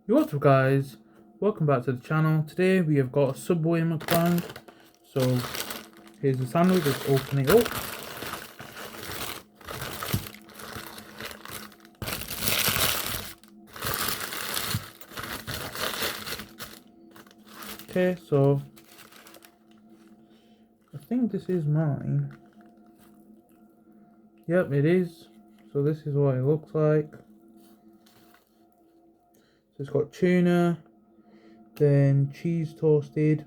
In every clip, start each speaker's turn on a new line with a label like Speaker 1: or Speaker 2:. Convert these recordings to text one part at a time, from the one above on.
Speaker 1: Yo, what's up guys, welcome back to the channel. Today we have got a Subway mukbang. So here's the sandwich, let's open it up. Okay, so I think this is mine. Yep, it is. So this is what it looks like. So it's got tuna, then cheese toasted,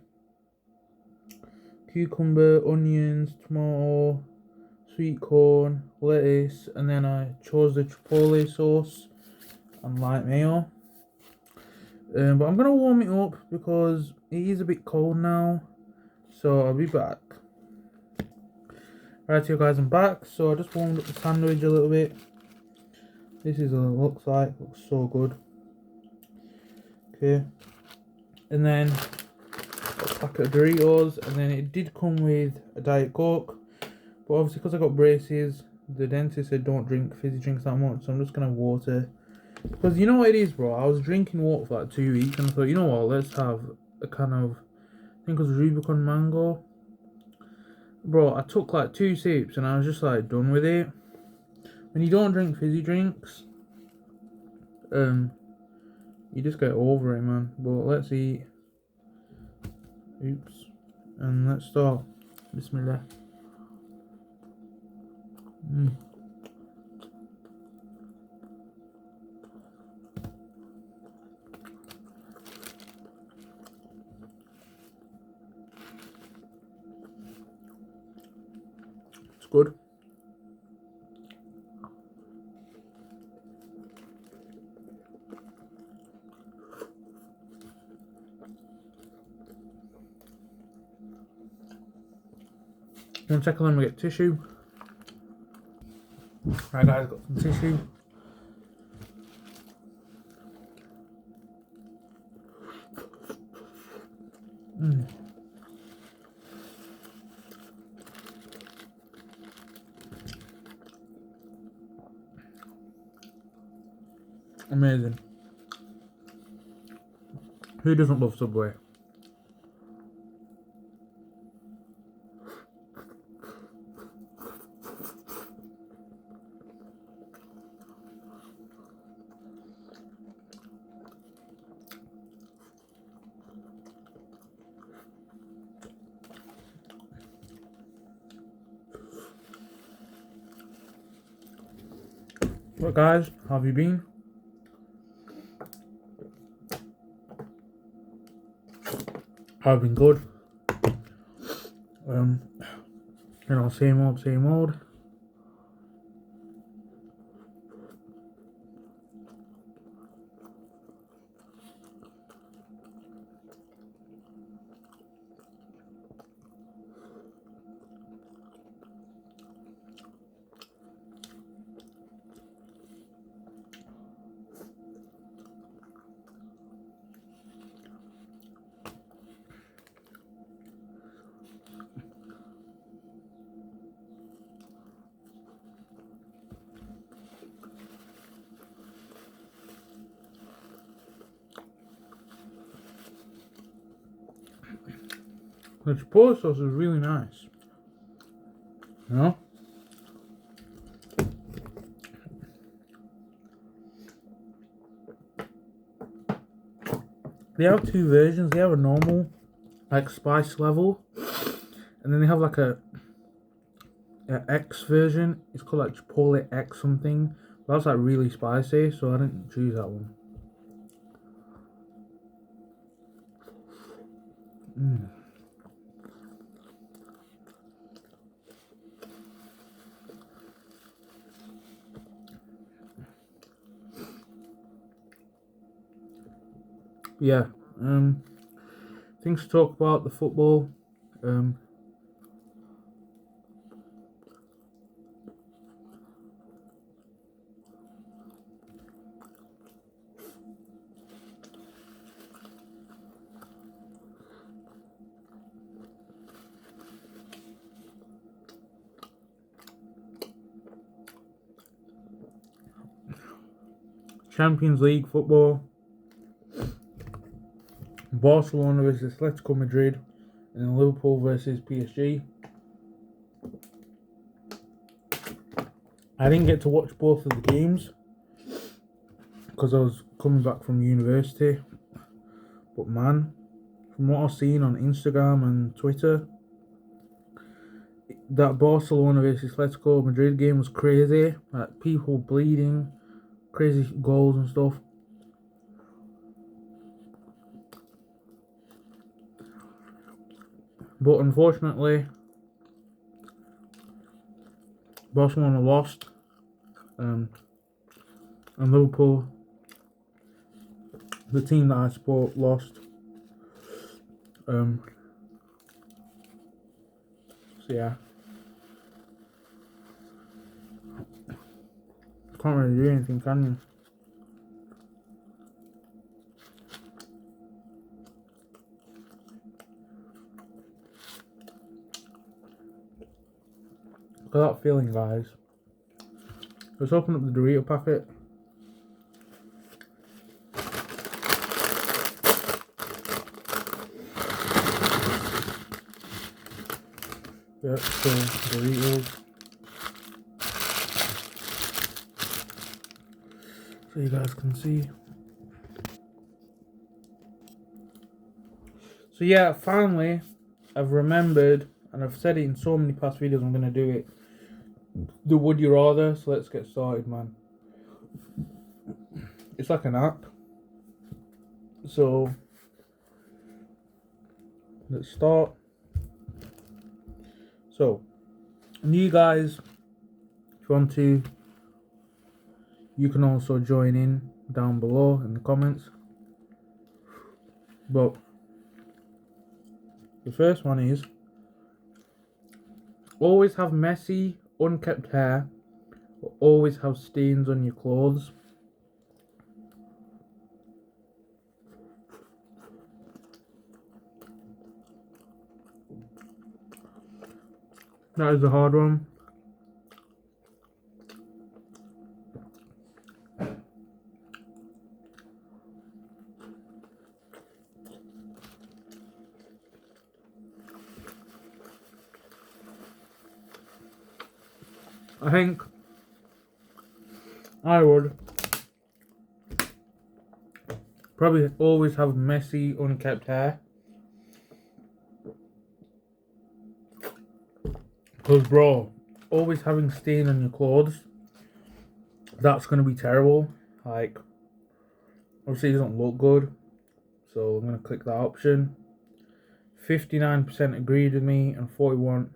Speaker 1: cucumber, onions, tomato, sweet corn, lettuce, and then I chose the chipotle sauce and light mayo. But I'm gonna warm it up because it is a bit cold now, so I'll be back. Right here guys, I'm back. So I just warmed up the sandwich a little bit. This is what it looks like. Looks so good. Okay, and then a packet of Doritos, and then it did come with a Diet Coke, but obviously because I got braces, the dentist said don't drink fizzy drinks that much, so I'm just gonna water. Because you know what it is, bro, I was drinking water for like 2 weeks and I thought, you know what, let's have a kind of, I think it was Rubicon Mango. Bro, I took like 2 sips and I was just like done with it. When you don't drink fizzy drinks, you just get over it, man. But let's eat. Oops. And let's start. Bismillah. It's good. One second, let me get tissue. Right guys, got some tissue. Amazing. Who doesn't love Subway? What guys, how have you been? I've been good. You know, same old, same old. The chipotle sauce is really nice. You know? They have 2 versions. They have a normal, like, spice level, and then they have like a X version. It's called like Chipotle X something. But that's like really spicy, so I didn't choose that one. Yeah. Things to talk about the football. Champions League football. Barcelona versus Atletico Madrid, and then Liverpool versus PSG. I didn't get to watch both of the games because I was coming back from university. But man, from what I've seen on Instagram and Twitter, that Barcelona versus Atletico Madrid game was crazy. Like people bleeding, crazy goals and stuff. But unfortunately, Barcelona lost, and Liverpool, the team that I support, lost. So yeah, can't really do anything, can you? Look at that feeling, guys. Let's open up the Dorito packet. Yeah, so Doritos. So you guys can see. So yeah, finally, I've remembered, and I've said it in so many past videos, I'm gonna do it. The Would You Rather, so let's get started, man. It's like an app. So, let's start. So, and you guys, if you want to, you can also join in down below in the comments. But, the first one is, always have messy, unkept hair, or always have stains on your clothes. That is a hard one. I think I would probably always have messy, unkept hair. Because, bro, always having stain on your clothes, that's going to be terrible. Like, obviously, it doesn't look good. So, I'm going to click that option. 59% agreed with me, and 47%.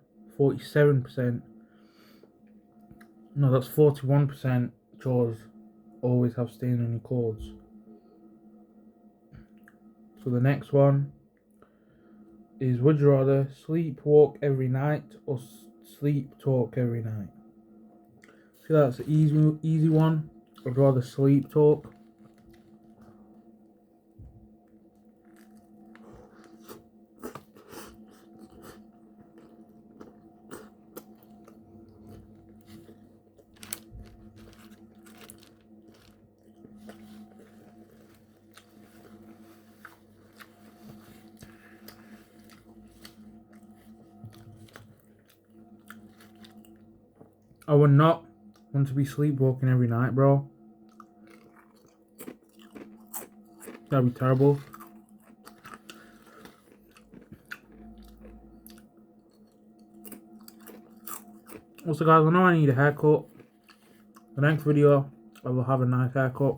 Speaker 1: No, that's 41% chose always have stain on your clothes. So, the next one is, would you rather sleepwalk every night or sleep talk every night? See, that's an easy one. I'd rather sleep talk. I would not want to be sleepwalking every night, bro. That'd be terrible. Also, guys, I know I need a haircut. The next video, I will have a nice haircut.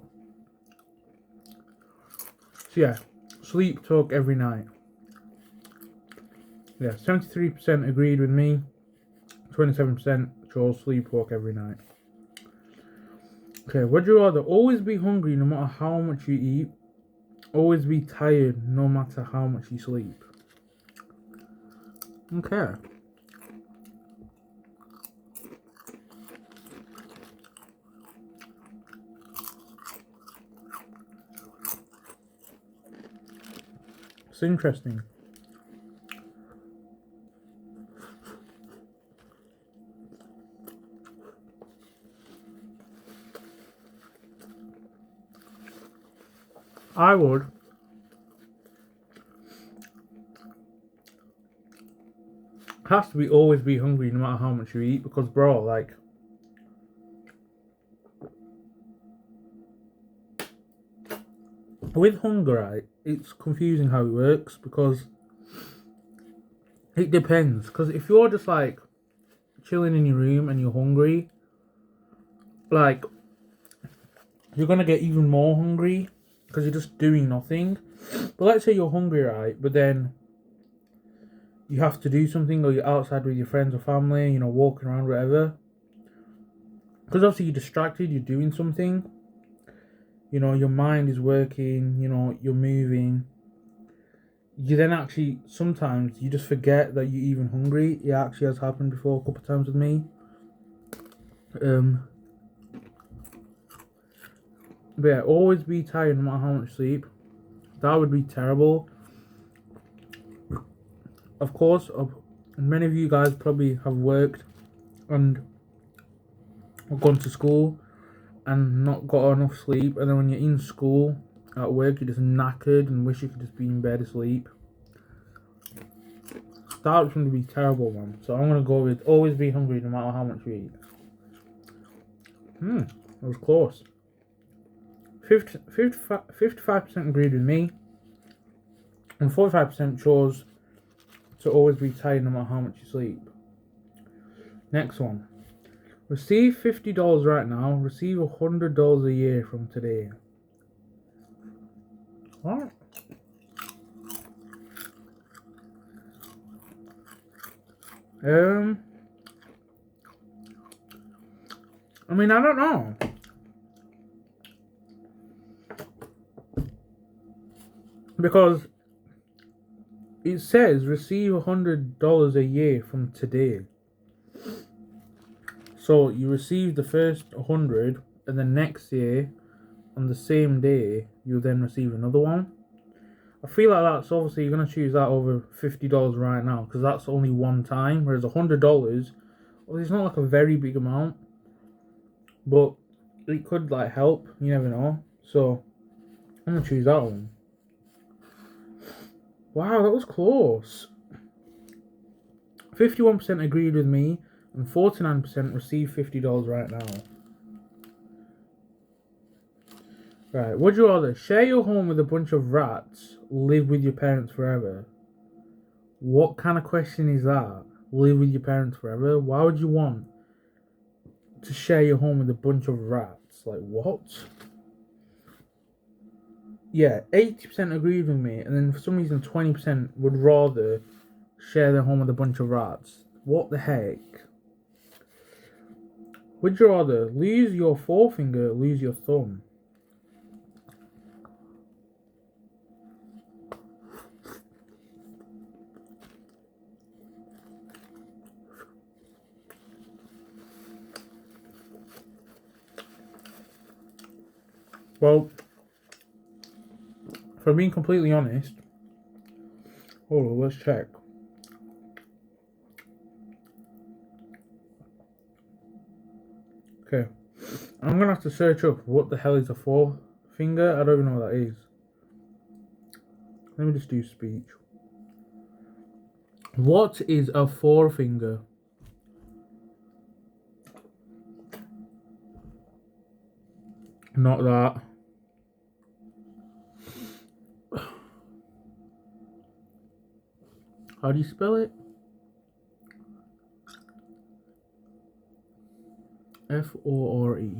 Speaker 1: So yeah, sleep talk every night. Yeah, 73% agreed with me. 27% chose sleepwalk every night. Okay, would you rather always be hungry no matter how much you eat, always be tired no matter how much you sleep? Okay. It's interesting. I would has to be always be hungry no matter how much you eat, because bro, like, with hunger, right, it's confusing how it works, because it depends. Because if you're just like chilling in your room and you're hungry, like, you're gonna get even more hungry because you're just doing nothing. But let's say you're hungry, right, but then you have to do something, or you're outside with your friends or family, you know, walking around, whatever. Because obviously you're distracted, you're doing something, you know, your mind is working, you know, you're moving. You then actually, sometimes you just forget that you're even hungry. It actually has happened before a couple of times with me. But yeah, always be tired no matter how much sleep. That would be terrible. Of course, many of you guys probably have worked and gone to school and not got enough sleep, and then when you're in school at work, you're just knackered and wish you could just be in bed asleep. That's going to be terrible, man. So I'm going to go with always be hungry no matter how much you eat. That was close. 55% agreed with me, and 45% chose to always be tired no matter how much you sleep. Next one. Receive $50 right now, receive $100 a year from today. What? I mean, I don't know. Because it says receive $100 a year from today. So you receive the first 100, and then next year, on the same day, you'll then receive another one. I feel like that's obviously you're gonna choose that over $50 right now, because that's only one time. Whereas $100, well, it's not like a very big amount, but it could like help. You never know. So I'm gonna choose that one. Wow, that was close. 51% agreed with me, and 49% receive $50 right now. Right, would you rather share your home with a bunch of rats, live with your parents forever? What kind of question is that? Live with your parents forever? Why would you want to share your home with a bunch of rats? Like, what? Yeah, 80% agreed with me, and then for some reason 20% would rather share their home with a bunch of rats. What the heck? Would you rather lose your forefinger or lose your thumb? Well, for being completely honest, hold on, let's check. Okay, I'm gonna have to search up what the hell is a forefinger. I don't even know what that is. Let me just do speech. What is a forefinger? Not that. How do you spell it? F-O-R-E.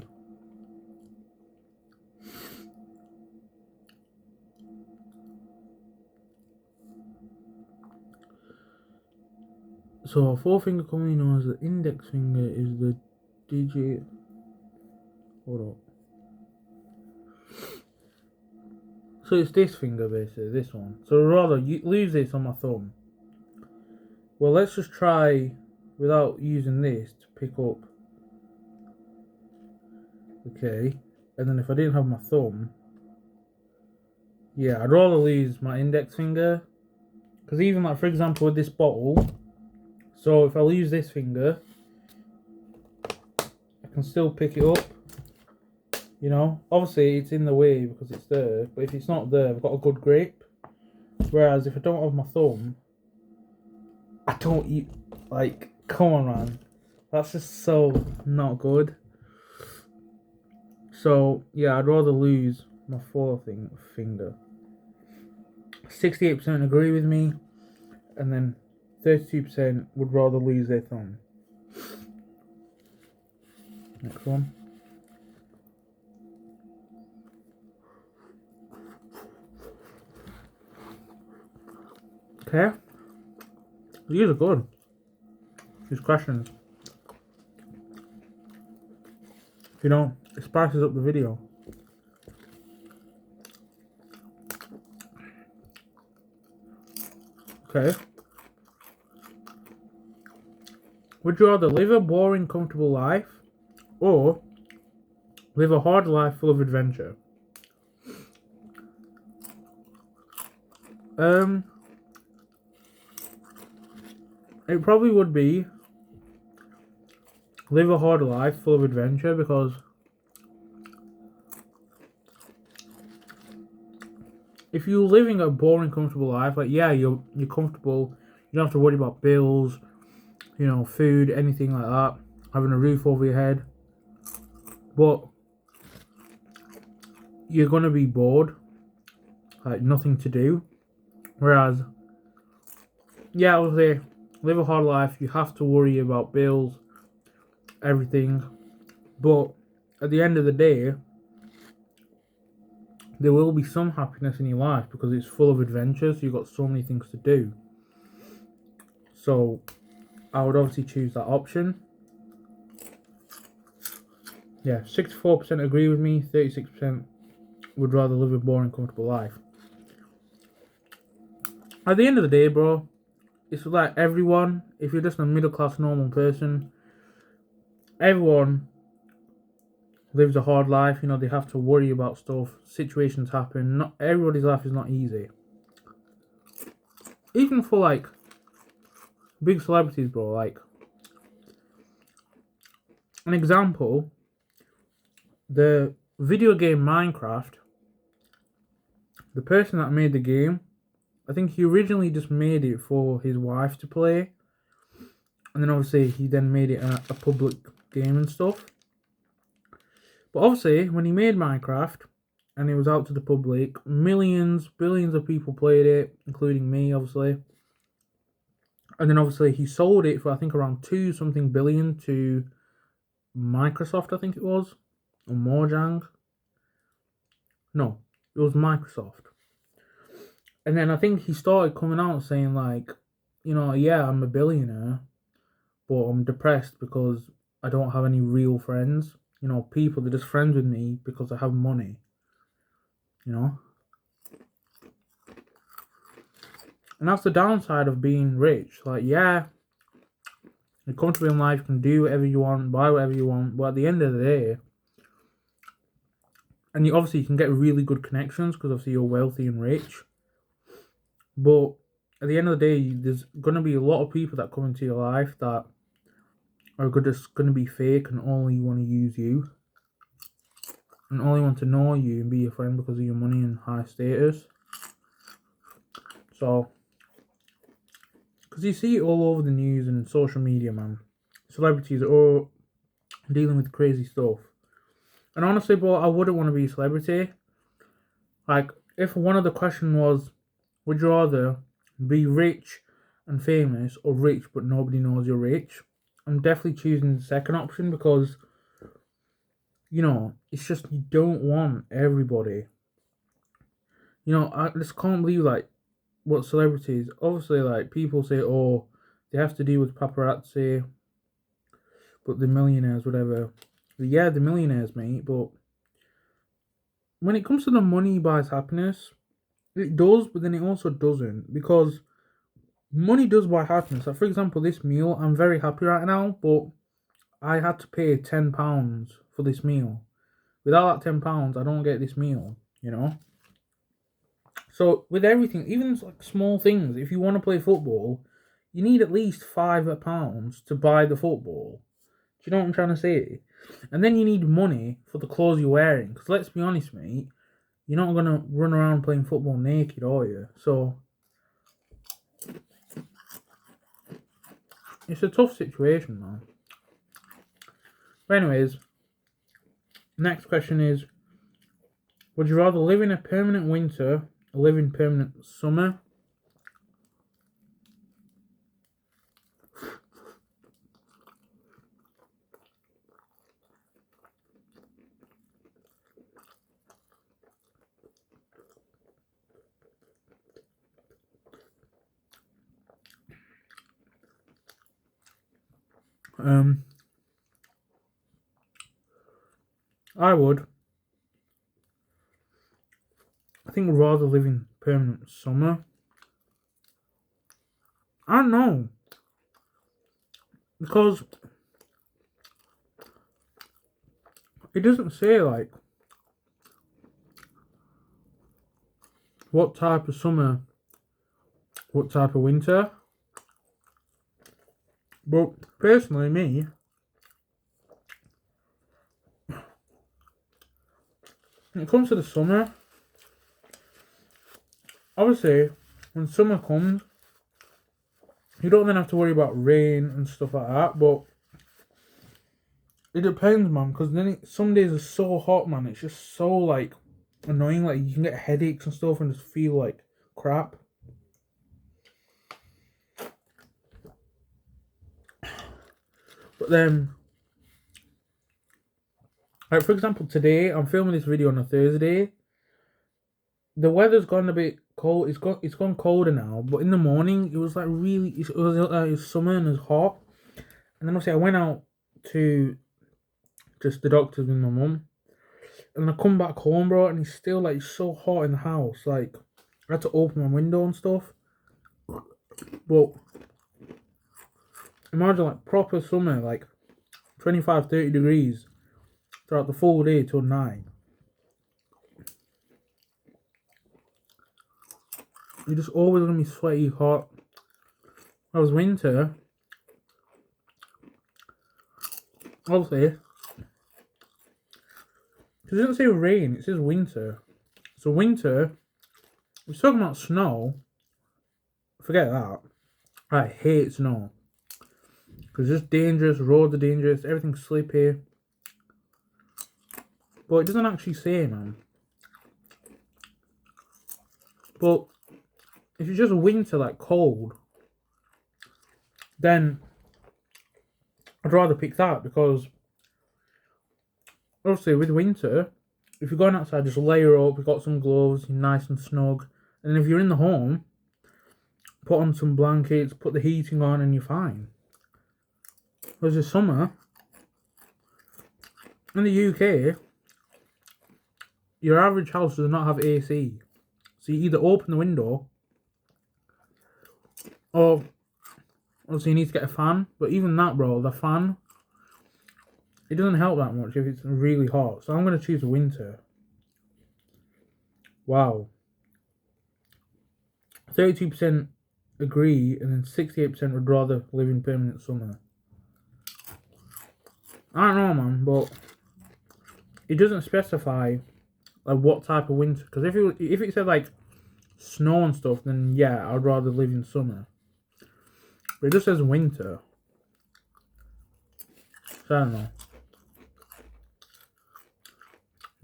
Speaker 1: So a forefinger, commonly known as the index finger, is the digit. Hold up. So it's this finger basically, this one. So rather you lose this on my thumb. Well, let's just try without using this to pick up. Okay, and then if I didn't have my thumb, yeah, I'd rather lose my index finger. Because even like, for example, with this bottle, so if I lose this finger, I can still pick it up. You know, obviously it's in the way because it's there, but if it's not there, I've got a good grip. Whereas if I don't have my thumb, I don't eat. Like, come on, man. That's just so not good. So, yeah, I'd rather lose my finger. 68% agree with me, and then 32% would rather lose their thumb. Next one. Okay. These are good. These questions. You know, it spices up the video. Okay. Would you rather live a boring, comfortable life or live a hard life full of adventure? It probably would be live a hard life full of adventure, because if you're living a boring, comfortable life, like, yeah, you're comfortable, you don't have to worry about bills, you know, food, anything like that, having a roof over your head, but you're gonna be bored, like nothing to do. Whereas, yeah, obviously, live a hard life, you have to worry about bills, everything, but at the end of the day, there will be some happiness in your life because it's full of adventures. You've got so many things to do. So I would obviously choose that option. Yeah, 64% agree with me, 36% would rather live a boring, comfortable life. At the end of the day, bro, it's like everyone, if you're just a middle class normal person, everyone lives a hard life. You know, they have to worry about stuff, situations happen. Not everybody's life is not easy. Even for like big celebrities, bro, like an example, the video game Minecraft, the person that made the game, I think he originally just made it for his wife to play, and then obviously he then made it a public game and stuff. But obviously, when he made Minecraft and it was out to the public, millions, billions of people played it, including me, obviously. And then obviously he sold it for, I think, around 2 something billion to Microsoft, I think it was, or Mojang. No, it was Microsoft. And then I think he started coming out saying, like, you know, yeah, I'm a billionaire, but I'm depressed because I don't have any real friends. You know, people that are just friends with me because I have money. You know? And that's the downside of being rich. Like, yeah, you're comfortable in life, you can do whatever you want, buy whatever you want, but at the end of the day, and you obviously can get really good connections because obviously you're wealthy and rich, but at the end of the day, there's going to be a lot of people that come into your life that are just going to be fake and only want to use you and only want to know you and be your friend because of your money and high status. So, because you see it all over the news and social media, man. Celebrities are all dealing with crazy stuff. And honestly, bro, I wouldn't want to be a celebrity. Like, if one of the question was, would you rather be rich and famous or rich but nobody knows you're rich? I'm definitely choosing the second option because, you know, it's just you don't want everybody. You know, I just can't believe, like, what celebrities, obviously, like, people say, oh, they have to deal with paparazzi, but the millionaires, whatever. But yeah, the millionaires, mate, but when it comes to the money buys happiness, it does, but then it also doesn't, because money does buy happiness. Like, for example, this meal, I'm very happy right now, but I had to pay £10 for this meal. Without that £10, I don't get this meal, you know? So, with everything, even like small things, if you want to play football, you need at least £5 to buy the football. Do you know what I'm trying to say? And then you need money for the clothes you're wearing. Because let's be honest, mate, you're not going to run around playing football naked, are you? So, It's a tough situation, man. But anyways, next question is, would you rather live in a permanent winter or live in permanent summer? I would. I think I'd rather live in permanent summer. I don't know. Because it doesn't say, like, what type of summer, what type of winter. But personally, me, when it comes to the summer, obviously, when summer comes, you don't then have to worry about rain and stuff like that, but it depends, man, because then some days are so hot, man, it's just so, like, annoying, like, you can get headaches and stuff and just feel like crap. But then, like, for example, today, I'm filming this video on a Thursday. The weather's gone a bit cold. It's gone colder now. But in the morning, it was like really. It was summer and it was hot. And then obviously I went out to just the doctor's with my mum, and I come back home, bro, and it's still like so hot in the house. Like I had to open my window and stuff. But imagine like proper summer, like 25, 30 degrees throughout the full day till 9. You're just always gonna be sweaty, hot. Whereas winter, obviously, it doesn't say rain, it says winter. So winter, we're talking about snow. Forget that. I hate snow. Because it's just dangerous, roads are dangerous, everything's slippy. But it doesn't actually say, man. But if it's just winter, like cold, then I'd rather pick that, because obviously with winter, if you're going outside, just layer up, you've got some gloves, you're nice and snug. And if you're in the home, put on some blankets, put the heating on, and you're fine. Whereas the summer, in the UK, your average house does not have AC. So you either open the window, or obviously you need to get a fan. But even that, bro, the fan, it doesn't help that much if it's really hot. So I'm going to choose winter. Wow. 32% agree, and then 68% would rather live in permanent summer. I don't know, man, but it doesn't specify like what type of winter. Because if it said like snow and stuff, then yeah, I'd rather live in summer. But it just says winter. So I don't know.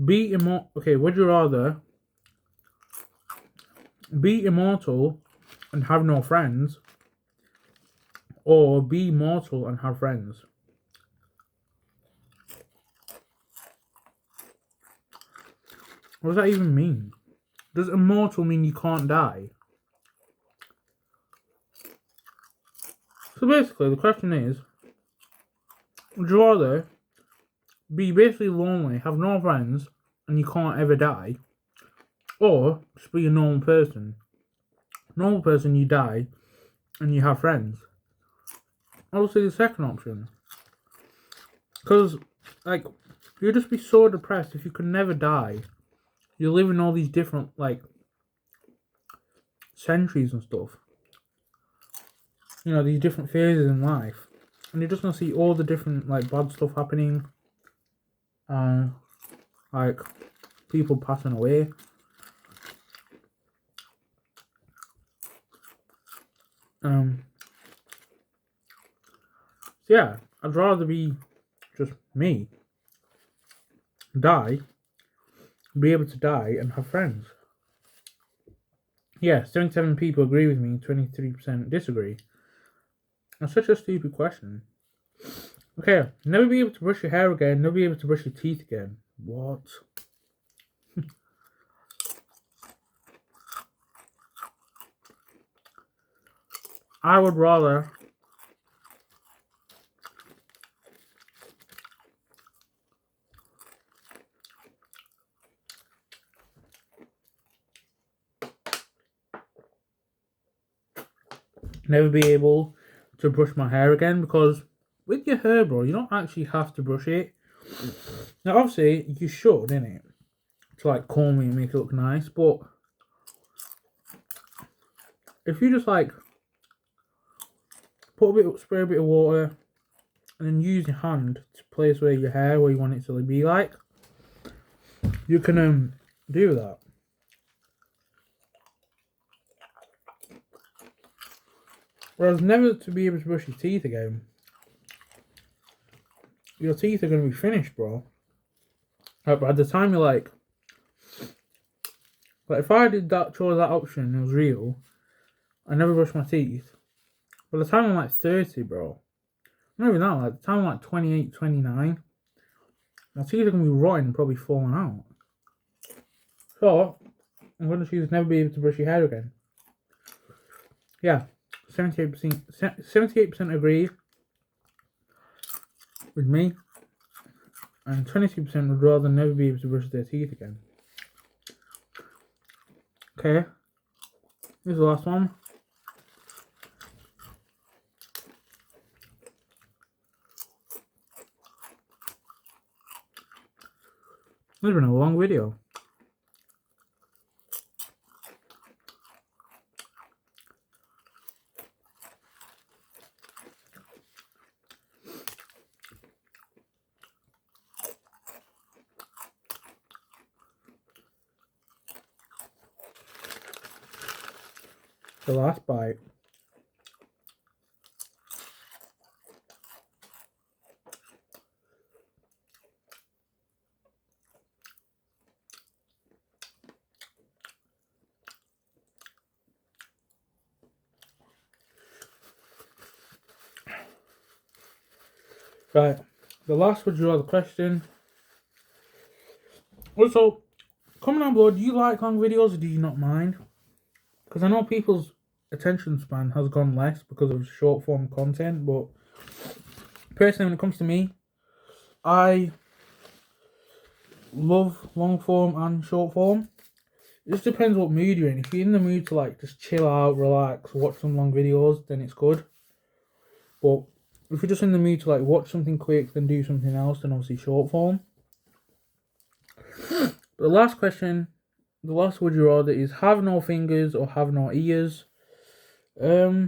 Speaker 1: Be immortal. Okay, would you rather be immortal and have no friends, or be mortal and have friends? What does that even mean? Does immortal mean you can't die? So basically, the question is, would you rather be basically lonely, have no friends, and you can't ever die, or just be a normal person? Normal person, you die, and you have friends. Obviously, the second option. Because, like, you'd just be so depressed if you could never die. You live in all these different, like, centuries and stuff. You know, these different phases in life. And you're just going to see all the different, like, bad stuff happening. Like, people passing away. Yeah, I'd rather be just me, die, be able to die and have friends. Yeah, 77 people agree with me, 23% disagree. That's such a stupid question. Okay, never be able to brush your hair again, never be able to brush your teeth again. What? I would rather never be able to brush my hair again, because with your hair, bro, you don't actually have to brush it. Now, obviously, you should, innit? To like comb it and make it look nice, but if you just like spray a bit of water and then use your hand to place where your hair where you want it to be like, you can do that. Whereas never to be able to brush your teeth again. Your teeth are going to be finished, bro. By the time you're like if I chose that option and it was real, I never brush my teeth. By the time I'm like 30, bro, not even that, like the time I'm like 28, 29, my teeth are going to be rotten and probably falling out. So, I'm going to choose never be able to brush your hair again. Yeah, 78% agree with me, and 22% would rather never be able to brush their teeth again. Okay, here's the last one. This has been a long video. The last bite. Right, the last would you rather question. Also, comment down below, do you like long videos or do you not mind? Because I know people's attention span has gone less because of short form content, but personally, when it comes to me, I love long form and short form. It just depends what mood you're in. If you're in the mood to like just chill out, relax, watch some long videos, then it's good. But if you're just in the mood to like watch something quick, then do something else, then obviously short form. But the last question, the last would you rather is have no fingers or have no ears. So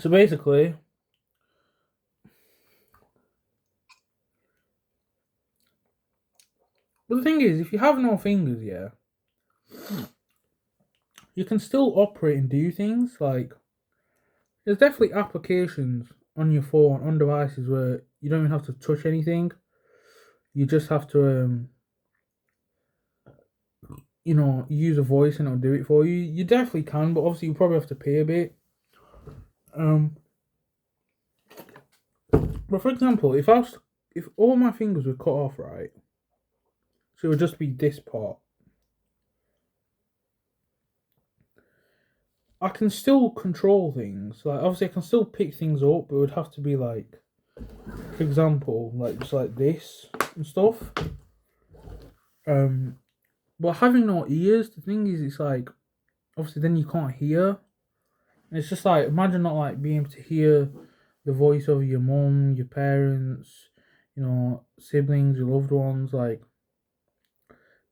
Speaker 1: basically, but the thing is, if you have no fingers, yeah, you can still operate and do things. Like, there's definitely applications on your phone, on devices where you don't even have to touch anything. You just have to, use a voice and it'll do it for you. You definitely can, but obviously you probably have to pay a bit. But for example, if all my fingers were cut off, right, so it would just be this part. I can still control things. Like, obviously, I can still pick things up, but it would have to be like, for example, like just like this and stuff. But having no ears, the thing is, it's like, obviously, then you can't hear. And it's just like, imagine not like being able to hear the voice of your mum, your parents, siblings, your loved ones, like,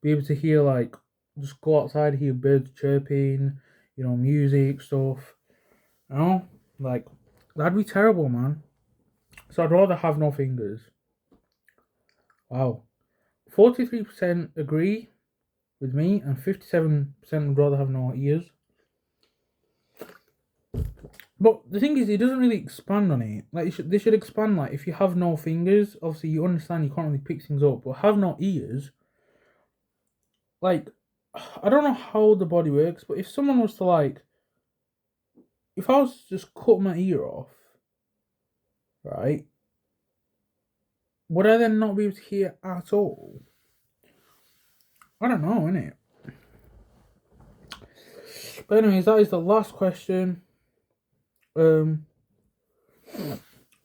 Speaker 1: be able to hear, like, just go outside, hear birds chirping, music, stuff, like, that'd be terrible, man. So I'd rather have no fingers. Wow. 43% agree with me, and 57% would rather have no ears. But the thing is, it doesn't really expand on it. Like, they should expand, like, if you have no fingers, obviously you understand you can't really pick things up, but have no ears, like, I don't know how the body works, but if someone was to, like, if I was to just cut my ear off, right, would I then not be able to hear at all? I don't know, innit? But anyways, that is the last question. Comment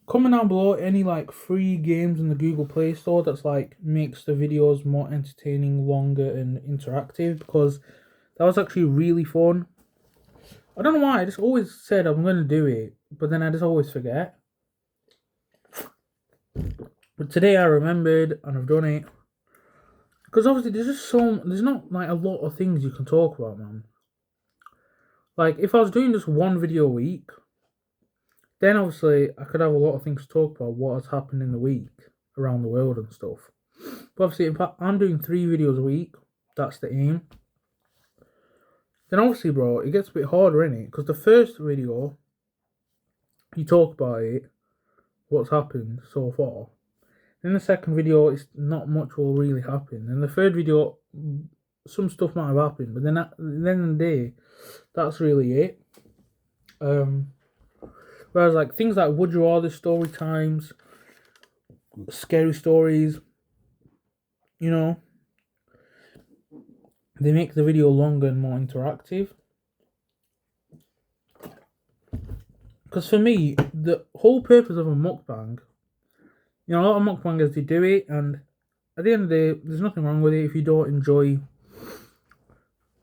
Speaker 1: down below any like free games in the Google Play Store that's like makes the videos more entertaining, longer, and interactive, because that was actually really fun. I don't know why, I just always said I'm gonna do it, but then I just always forget. But today I remembered and I've done it. Because obviously there's not like a lot of things you can talk about, man. Like, if I was doing just one video a week, then obviously I could have a lot of things to talk about, what has happened in the week around the world and stuff. But obviously, if I'm doing 3 videos a week, that's the aim. Then obviously, bro, it gets a bit harder, innit? Because the first video, you talk about it, what's happened so far. Then the second video, it's not much will really happen. And the third video, some stuff might have happened, but then at the end of the day, that's really it. Whereas like things like Would You Rather, story times, scary stories, you know, they make the video longer and more interactive. Because for me, the whole purpose of a mukbang, you know, a lot of mukbangers, they do it, and at the end of the day, there's nothing wrong with it if you don't enjoy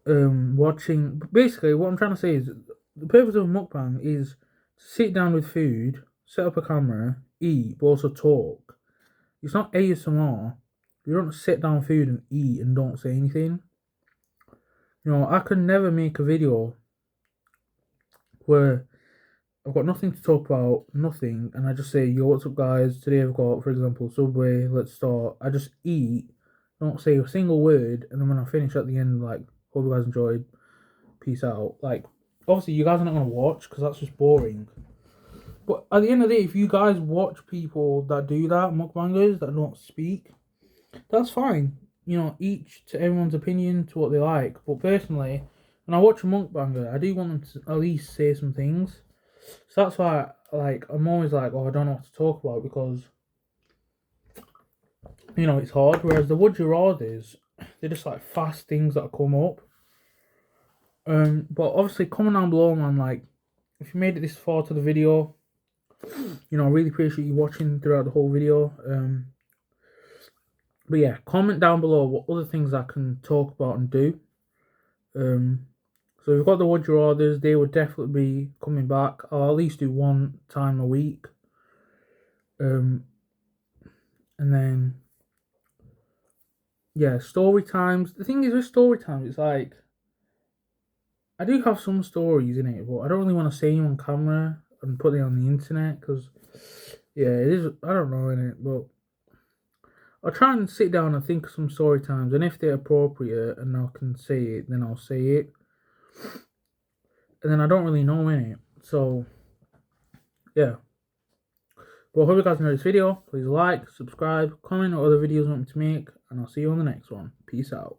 Speaker 1: watching. But basically, what I'm trying to say is the purpose of a mukbang is to sit down with food, set up a camera, eat, but also talk. It's not ASMR. You don't sit down food and eat and don't say anything. You know, I could never make a video where I've got nothing to talk about, nothing, and I just say, yo, what's up, guys? Today I've got, for example, Subway, let's start. I just eat, don't say a single word, and then when I finish at the end, like, hope you guys enjoyed, peace out. Like, obviously, you guys are not going to watch, because that's just boring. But at the end of the day, if you guys watch people that do that, mukbangers, that don't speak, that's fine. You know, each to everyone's opinion, to what they like. But personally, when I watch a mukbanger, I do want them to at least say some things. So that's why, like, I'm always like, oh, I don't know what to talk about, because, you know, it's hard. Whereas the Would You Rathers, they're just like fast things that come up. But obviously, comment down below, man. Like, if you made it this far to the video, you know, I really appreciate you watching throughout the whole video. But yeah, comment down below what other things I can talk about and do. So we've got the Would You Rathers, they will definitely be coming back. I'll at least do one time a week. And then, yeah, story times. The thing is with story times, it's like, I do have some stories in it, but I don't really want to say them on camera and put them on the internet, because, yeah, it is, I don't know, innit, but I'll try and sit down and think of some story times, and if they're appropriate and I can say it, then I'll say it. And then I don't really know innit, so yeah. Well, I hope you guys enjoyed this video. Please like, subscribe, comment what other videos you want me to make, and I'll see you on the next one. Peace out.